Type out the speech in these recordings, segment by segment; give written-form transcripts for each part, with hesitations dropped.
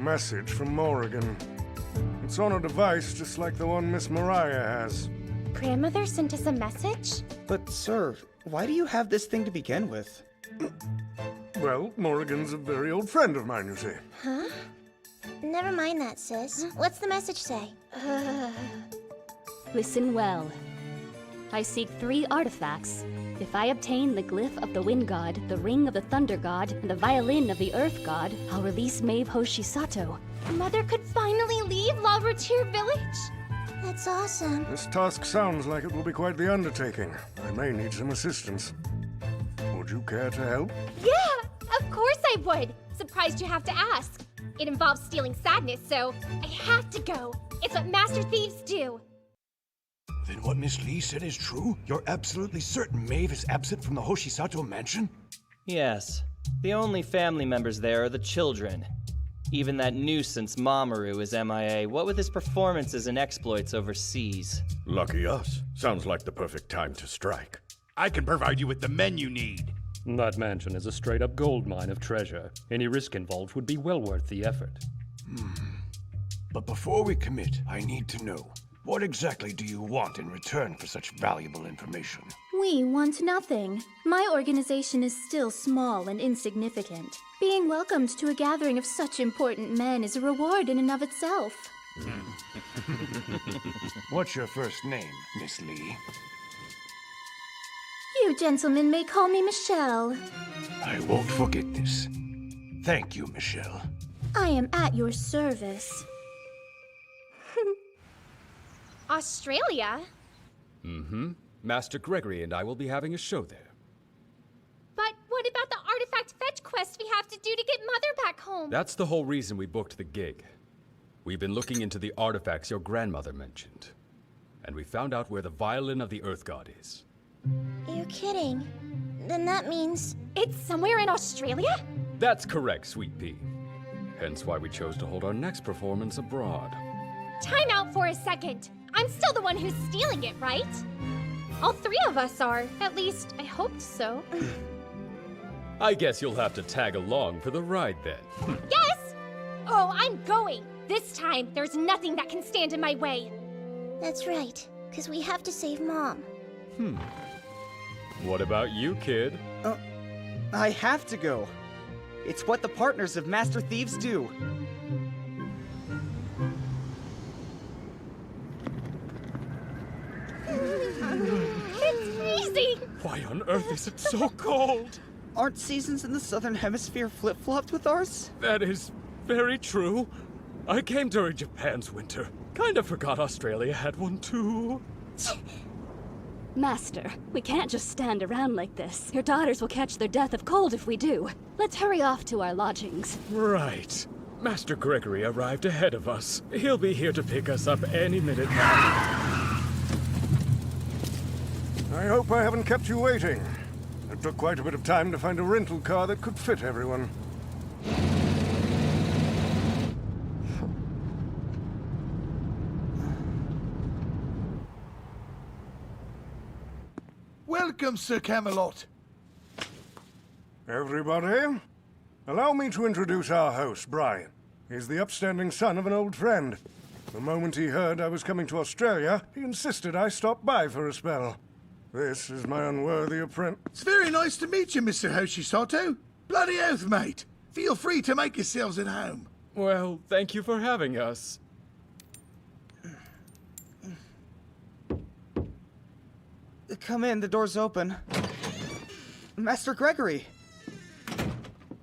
message from Morrigan. It's on a device just like the one Miss Mariah has. Grandmother sent us a message? But, sir, why do you have this thing to begin with? Well, Morrigan's a very old friend of mine, you see. Huh? Never mind that, sis. What's the message say? Listen well. I seek 3 artifacts. If I obtain the glyph of the Wind God, the ring of the Thunder God, and the violin of the Earth God, I'll release Maeve Hoshisato. Mother could finally leave La Routier village? That's awesome. This task sounds like it will be quite the undertaking. I may need some assistance. Would you care to help? Yeah, of course I would. Surprised you have to ask. It involves stealing sadness, so I have to go. It's what master thieves do. Then what Miss Lee said is true? You're absolutely certain Maeve is absent from the Hoshisato mansion? Yes. The only family members there are the children. Even that nuisance Mamoru is MIA, what with his performances and exploits overseas. Lucky us. Sounds like the perfect time to strike. I can provide you with the men you need. That mansion is a straight-up gold mine of treasure. Any risk involved would be well worth the effort. But before we commit, I need to know, what exactly do you want in return for such valuable information? We want nothing. My organization is still small and insignificant. Being welcomed to a gathering of such important men is a reward in and of itself. What's your first name, Miss Lee? You gentlemen may call me Michelle. I won't forget this. Thank you, Michelle. I am at your service. Australia? Mm-hmm. Master Gregory and I will be having a show there. But what about the artifact fetch quest we have to do to get Mother back home? That's the whole reason we booked the gig. We've been looking into the artifacts your grandmother mentioned. And we found out where the violin of the Earth God is. You're kidding. Then that means... It's somewhere in Australia? That's correct, Sweet Pea. Hence why we chose to hold our next performance abroad. Time out for a second. I'm still the one who's stealing it, right? All 3 of us are. At least, I hoped so. I guess you'll have to tag along for the ride then. Yes! Oh, I'm going. This time, there's nothing that can stand in my way. That's right, because we have to save Mom. What about you, kid? I have to go. It's what the partners of Master Thieves do. It's freezing! Why on earth is it so cold? Aren't seasons in the Southern Hemisphere flip-flopped with ours? That is very true. I came during Japan's winter. Kinda forgot Australia had one too. Master, we can't just stand around like this. Your daughters will catch their death of cold if we do. Let's hurry off to our lodgings. Right. Master Gregory arrived ahead of us. He'll be here to pick us up any minute now. I hope I haven't kept you waiting. It took quite a bit of time to find a rental car that could fit everyone. Welcome, Sir Camelot. Everybody, allow me to introduce our host, Brian. He's the upstanding son of an old friend. The moment he heard I was coming to Australia, he insisted I stop by for a spell. This is my unworthy apprentice. It's very nice to meet you, Mr. Hoshisato. Bloody oath, mate. Feel free to make yourselves at home. Well, thank you for having us. Come in, the door's open. Master Gregory!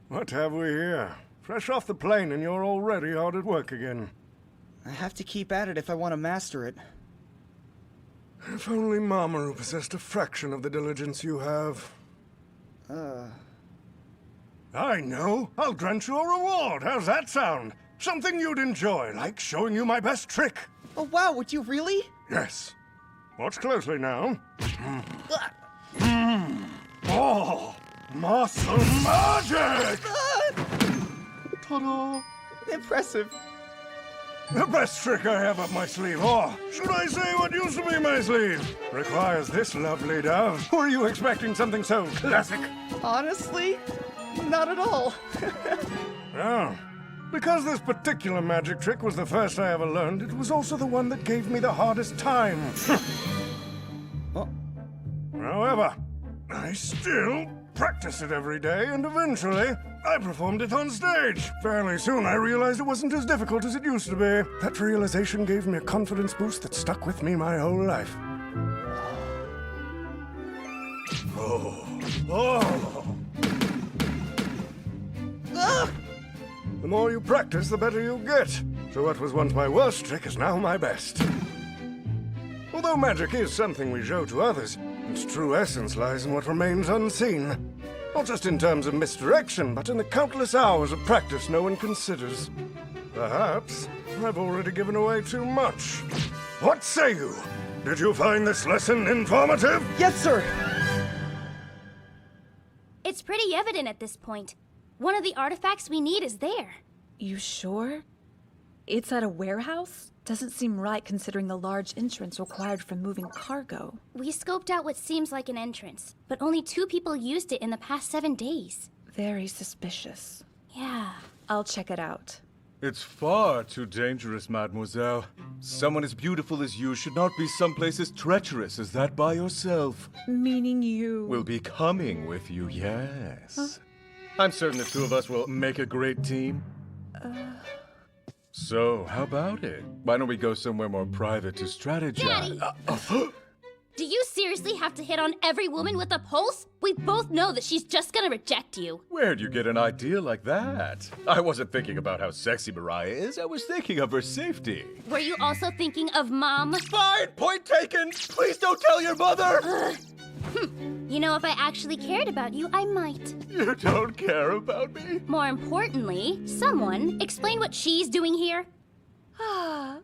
What have we here? Fresh off the plane and you're already hard at work again. I have to keep at it if I want to master it. If only Mamoru possessed a fraction of the diligence you have. I know. I'll grant you a reward. How's that sound? Something you'd enjoy, like showing you my best trick. Oh wow, would you really? Yes. Watch closely now. Oh, muscle magic! Ta-da! Impressive. The best trick I have up my sleeve, or should I say what used to be my sleeve, requires this lovely dove. Were you expecting something so classic? Honestly, not at all. Oh, Because this particular magic trick was the first I ever learned, it was also the one that gave me the hardest time. Oh. However, I still practice it every day, and eventually, I performed it on stage. Fairly soon, I realized it wasn't as difficult as it used to be. That realization gave me a confidence boost that stuck with me my whole life. Oh. The more you practice, the better you get. So what was once my worst trick is now my best. Although magic is something we show to others, its true essence lies in what remains unseen. Not just in terms of misdirection, but in the countless hours of practice no one considers. Perhaps I've already given away too much. What say you? Did you find this lesson informative? Yes, sir! It's pretty evident at this point. One of the artifacts we need is there. You sure? It's at a warehouse? Doesn't seem right considering the large entrance required for moving cargo. We scoped out what seems like an entrance, but only 2 people used it in the past 7 days. Very suspicious. Yeah. I'll check it out. It's far too dangerous, mademoiselle. Someone as beautiful as you should not be someplace as treacherous as that by yourself. Meaning you... We'll be coming with you, yes. Huh? I'm certain the 2 of us will make a great team. So, how about it? Why don't we go somewhere more private to strategize? Daddy! Do you seriously have to hit on every woman with a pulse? We both know that she's just gonna reject you. Where'd you get an idea like that? I wasn't thinking about how sexy Mariah is. I was thinking of her safety. Were you also thinking of Mom? Fine! Point taken! Please don't tell your mother! You know, if I actually cared about you, I might. You don't care about me? More importantly, someone explain what she's doing here. Ah,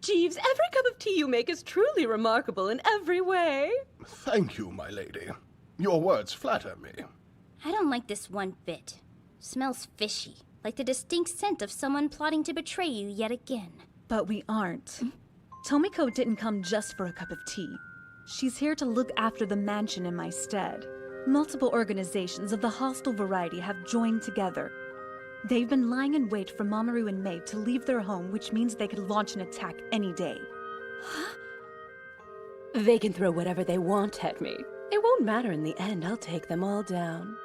Jeeves, every cup of tea you make is truly remarkable in every way. Thank you, my lady. Your words flatter me. I don't like this one bit. Smells fishy, like the distinct scent of someone plotting to betray you yet again. But we aren't. Tomiko didn't come just for a cup of tea. She's here to look after the mansion in my stead. Multiple organizations of the hostile variety have joined together. They've been lying in wait for Mamoru and Maeve to leave their home, which means they could launch an attack any day. They can throw whatever they want at me. It won't matter in the end. I'll take them all down.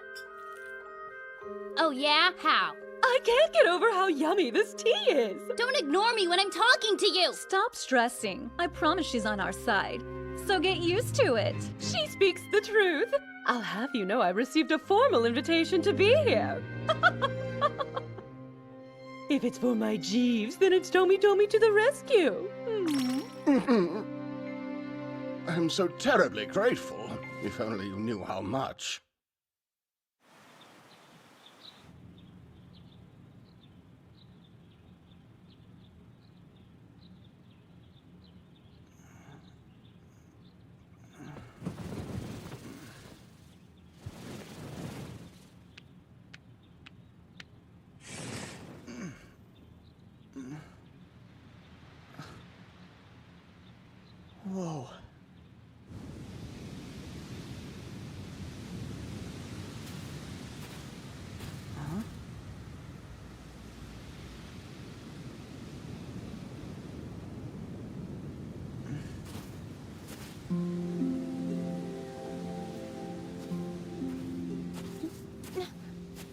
Oh yeah? How? I can't get over how yummy this tea is. Don't ignore me when I'm talking to you. Stop stressing. I promise she's on our side. So get used to it. She speaks the truth. I'll have you know I received a formal invitation to be here. If it's for my Jeeves, then it's Tomi to the rescue. I'm so terribly grateful. If only you knew how much. Whoa. Huh?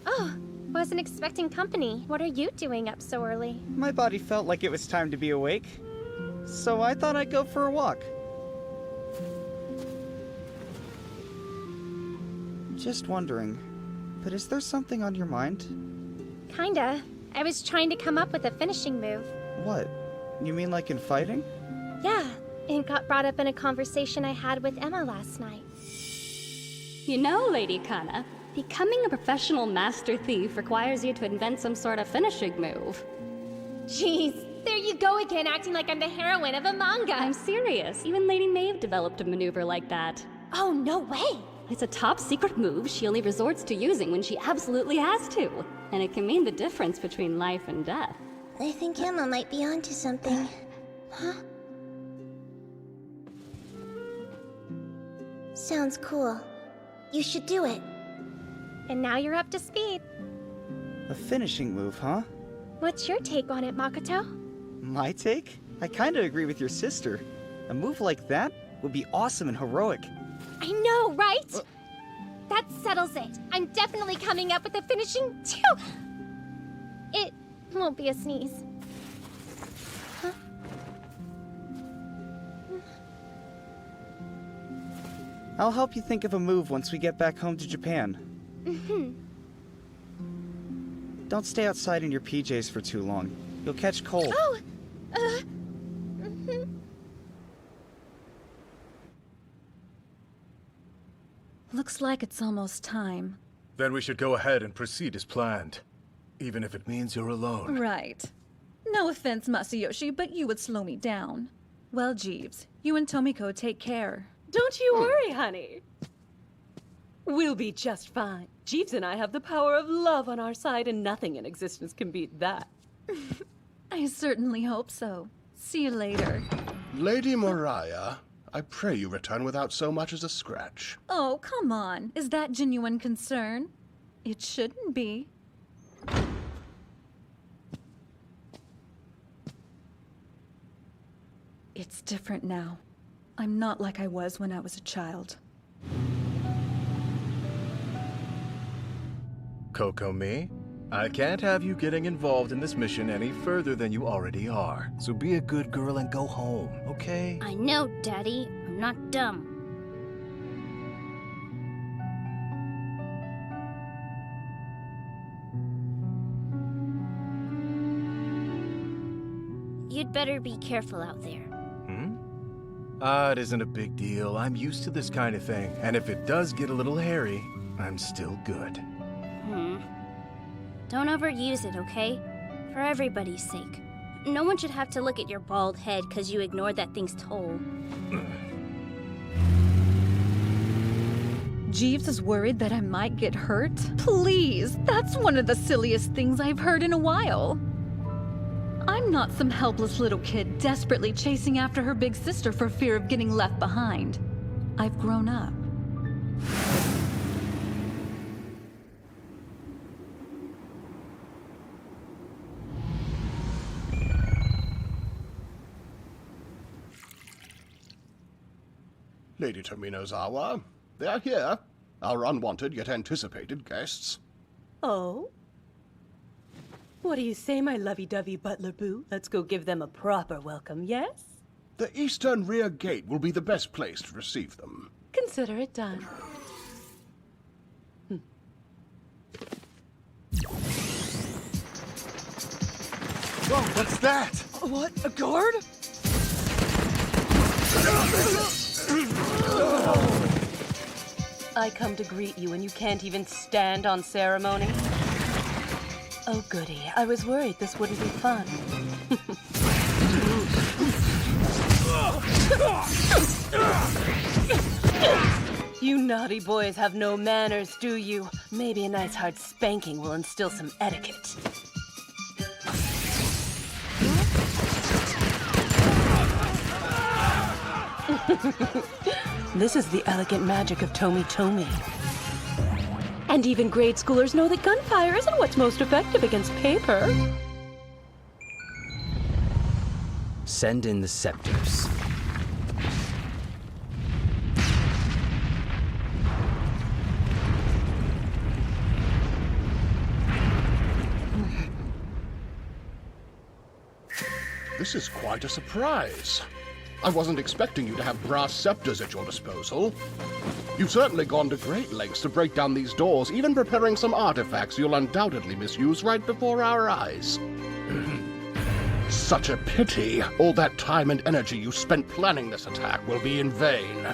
Oh, wasn't expecting company. What are you doing up so early? My body felt like it was time to be awake. So I thought I'd go for a walk. Just wondering, but is there something on your mind? Kinda. I was trying to come up with a finishing move. What? You mean like in fighting? Yeah, it got brought up in a conversation I had with Emma last night. You know, Lady Kana, becoming a professional master thief requires you to invent some sort of finishing move. Jeez. There you go again, acting like I'm the heroine of a manga. I'm serious. Even Lady Maeve developed a maneuver like that. Oh, no way! It's a top secret move she only resorts to using when she absolutely has to. And it can mean the difference between life and death. I think Emma might be onto something. Huh? Sounds cool. You should do it. And now you're up to speed. A finishing move, huh? What's your take on it, Makoto? My take? I kinda agree with your sister. A move like that would be awesome and heroic. I know, right? That settles it. I'm definitely coming up with the finishing two. It won't be a sneeze. Huh? I'll help you think of a move once we get back home to Japan. Don't stay outside in your PJs for too long. You'll catch cold. Oh! Looks like it's almost time. Then we should go ahead and proceed as planned. Even if it means you're alone. Right. No offense, Masayoshi, but you would slow me down. Well, Jeeves, you and Tomiko take care. Don't you worry, honey. We'll be just fine. Jeeves and I have the power of love on our side, and nothing in existence can beat that. I certainly hope so. See you later. Lady Mariah, I pray you return without so much as a scratch. Oh, come on. Is that genuine concern? It shouldn't be. It's different now. I'm not like I was when I was a child. Kokomi, I can't have you getting involved in this mission any further than you already are. So be a good girl and go home, okay? I know, Daddy. I'm not dumb. You'd better be careful out there. It isn't a big deal. I'm used to this kind of thing. And if it does get a little hairy, I'm still good. Don't overuse it, okay? For everybody's sake. No one should have to look at your bald head because you ignored that thing's toll. Jeeves is worried that I might get hurt? Please, that's one of the silliest things I've heard in a while. I'm not some helpless little kid desperately chasing after her big sister for fear of getting left behind. I've grown up. Lady Tominozawa, they are here. Our unwanted yet anticipated guests. Oh? What do you say, my lovey-dovey butler boo? Let's go give them a proper welcome, yes? The eastern rear gate will be the best place to receive them. Consider it done. Whoa, what's that? What? A guard? I come to greet you and you can't even stand on ceremony? Oh, goody. I was worried this wouldn't be fun. You naughty boys have no manners, do you? Maybe a nice hard spanking will instill some etiquette. This is the elegant magic of Tomi. And even grade schoolers know that gunfire isn't what's most effective against paper. Send in the scepters. This is quite a surprise. I wasn't expecting you to have brass scepters at your disposal. You've certainly gone to great lengths to break down these doors, even preparing some artifacts you'll undoubtedly misuse right before our eyes. Such a pity. All that time and energy you spent planning this attack will be in vain.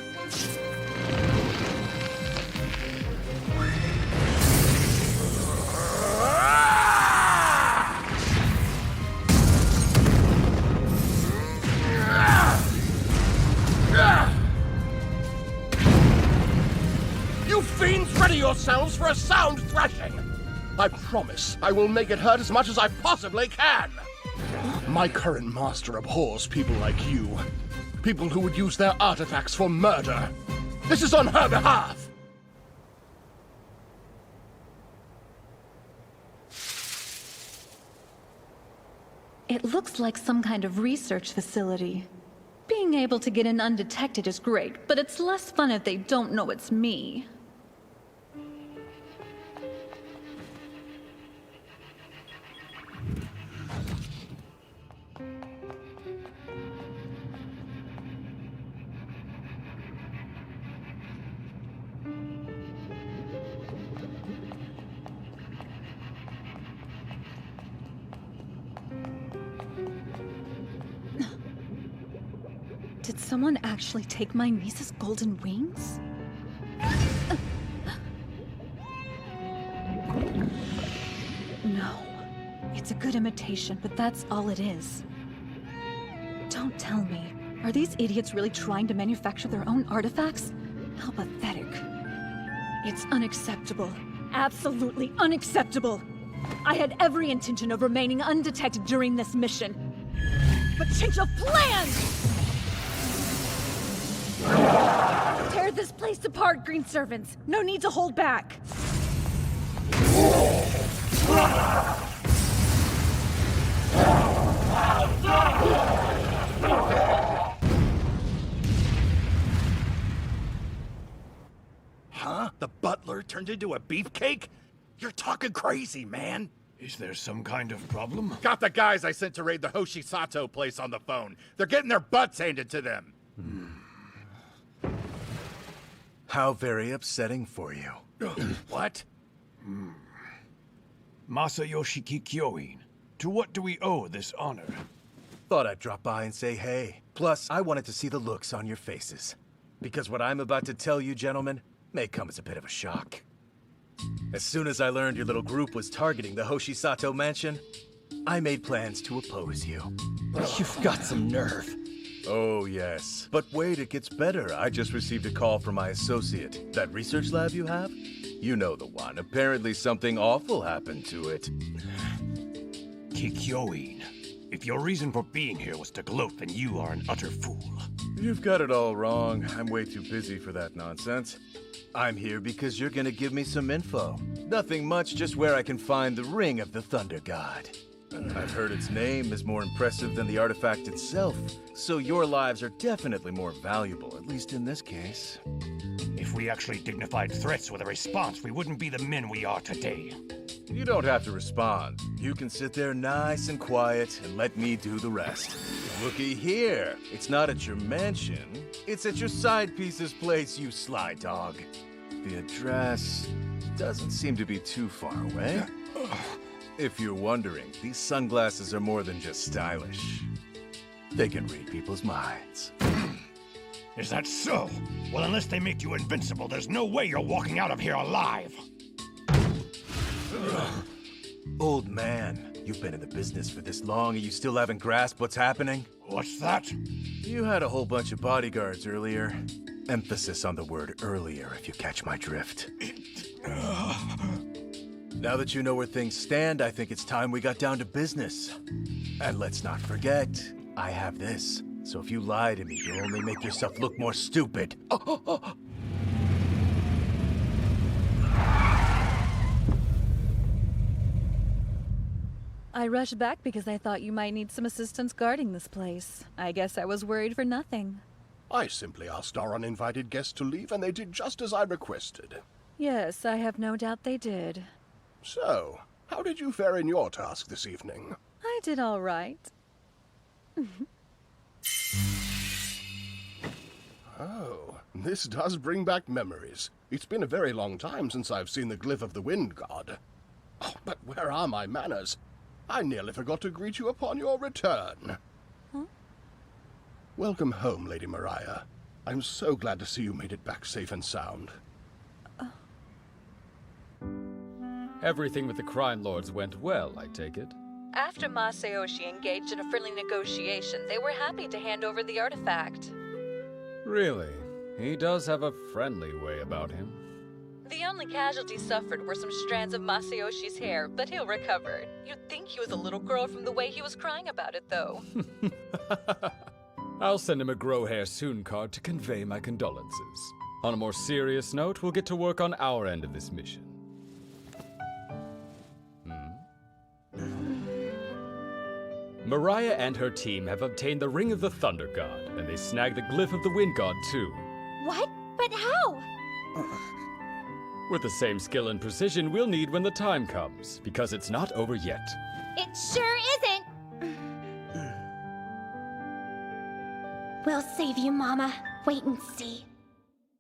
You fiends, ready yourselves for a sound thrashing! I promise I will make it hurt as much as I possibly can! My current master abhors people like you. People who would use their artifacts for murder. This is on her behalf! It looks like some kind of research facility. Being able to get in undetected is great, but it's less fun if they don't know it's me. Did someone actually take my niece's golden wings? No. It's a good imitation, but that's all it is. Don't tell me. Are these idiots really trying to manufacture their own artifacts? How pathetic. It's unacceptable. Absolutely unacceptable! I had every intention of remaining undetected during this mission. But change of plans! Tear this place apart, Green Servants! No need to hold back! Huh? The butler turned into a beefcake? You're talking crazy, man. Is there some kind of problem? Got the guys I sent to raid the Hoshisato place on the phone. They're getting their butts handed to them. How very upsetting for you. What? Masayoshi Kyoin, to what do we owe this honor? Thought I'd drop by and say hey. Plus, I wanted to see the looks on your faces. Because what I'm about to tell you, gentlemen, may come as a bit of a shock. As soon as I learned your little group was targeting the Hoshisato mansion, I made plans to oppose you. You've got some nerve. Oh, yes. But wait, it gets better. I just received a call from my associate. That research lab you have? You know the one. Apparently something awful happened to it. Kikyoin, if your reason for being here was to gloat, then you are an utter fool. You've got it all wrong. I'm way too busy for that nonsense. I'm here because you're gonna give me some info. Nothing much, just where I can find the Ring of the Thunder God. I've heard its name is more impressive than the artifact itself, so your lives are definitely more valuable, at least in this case. If we actually dignified threats with a response, we wouldn't be the men we are today. You don't have to respond. You can sit there nice and quiet and let me do the rest. Looky here. It's not at your mansion. It's at your side piece's place, you sly dog. The address doesn't seem to be too far away. If you're wondering, these sunglasses are more than just stylish. They can read people's minds. Is that so? Well, unless they make you invincible, there's no way you're walking out of here alive. Old man, you've been in the business for this long and you still haven't grasped what's happening? What's that? You had a whole bunch of bodyguards earlier. Emphasis on the word earlier, if you catch my drift. Now that you know where things stand, I think it's time we got down to business. And let's not forget, I have this. So if you lie to me, you'll only make yourself look more stupid. I rushed back because I thought you might need some assistance guarding this place. I guess I was worried for nothing. I simply asked our uninvited guests to leave, and they did just as I requested. Yes, I have no doubt they did. So, how did you fare in your task this evening? I did all right. Oh, this does bring back memories. It's been a very long time since I've seen the glyph of the Wind God. Oh, but where are my manners? I nearly forgot to greet you upon your return. Huh? Welcome home, Lady Mariah. I'm so glad to see you made it back safe and sound. Everything with the crime lords went well, I take it? After Masayoshi engaged in a friendly negotiation, they were happy to hand over the artifact. Really? He does have a friendly way about him. The only casualties suffered were some strands of Masayoshi's hair, but he'll recover. You'd think he was a little girl from the way he was crying about it, though. I'll send him a grow hair soon card to convey my condolences. On a more serious note, we'll get to work on our end of this mission. Mariah and her team have obtained the Ring of the Thunder God, and they snagged the Glyph of the Wind God, too. What? But how? With the same skill and precision we'll need when the time comes, because it's not over yet. It sure isn't! We'll save you, Mama. Wait and see.